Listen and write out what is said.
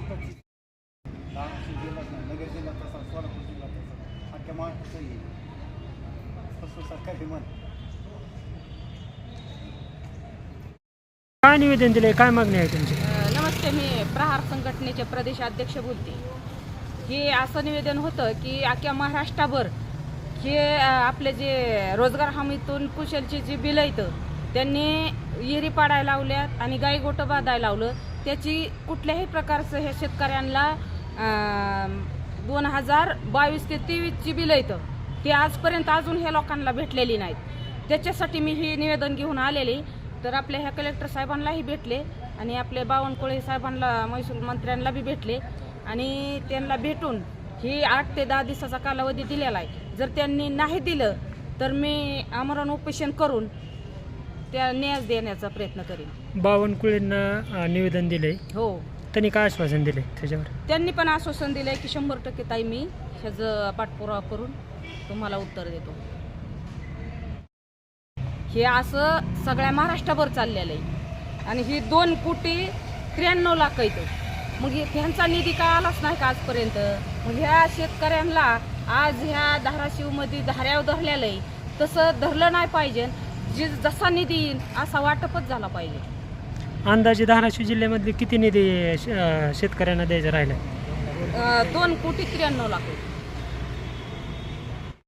धाराशिव जिल्ह्यात नाही, नगर जिल्ह्यात तसा, सोलापूर जिल्ह्यात तसा, अख्ख्या महाराष्ट्राचं येईल तसं सरकार डिमांड. काय निवेदन दिले, काय मागणी आहे तुमची? नमस्ते, मी प्रहार संघटनेचे प्रदेश अध्यक्ष बोलते. हे असं निवेदन होतं की अख्ख्या महाराष्ट्रभर हे आपले जे रोजगार हमीतून कुशलची जी बिलं येतं त्यांनी विहिरी पाडायला लावल्यात आणि गाई गोटं बांधायला लावलं. त्याची कुठल्याही प्रकारचं हे शेतकऱ्यांना 2022 ते 23ची बिलं येतं ते आजपर्यंत अजून हे लोकांना भेटलेली नाहीत. त्याच्यासाठी मी ही निवेदन घेऊन आलेली. तर आपल्या ह्या कलेक्टर साहेबांनाही भेटले आणि आपले बावनकुळे साहेबांना, महसूल मंत्र्यांना बी भेटले आणि त्यांना भेटून ही 8 ते 10 दिवसाचा कालावधी दिलेला आहे. जर त्यांनी नाही दिलं तर मी आमरण उपोषण करून त्या न्याय देण्याचा प्रयत्न करेन. बावनकुळेंना निवेदन दिले, हो, त्यांनी काय आश्वासन दिले त्याच्यावर? त्यांनी पण आश्वासन दिलं आहे की 100% ताई मी ह्याचं पाठपुरावा करून तुम्हाला उत्तर देतो. हे असं सगळ्या महाराष्ट्रभर चाललेलं आहे आणि ही 2,93,00,000 येतं. मग ह्यांचा निधी काय आलाच नाही का आजपर्यंत? मग ह्या शेतकऱ्यांना आज ह्या धाराशिवमध्ये धाऱ्यावर धरलेलं आहे तसं धरलं नाही पाहिजे. जसा निधी येईल असा वाटपच झाला पाहिजे. अंदाजे धाराशिव जिल्ह्यामधले किती निधी शेतकऱ्यांना द्यायचा राहिला? 2,93,00,000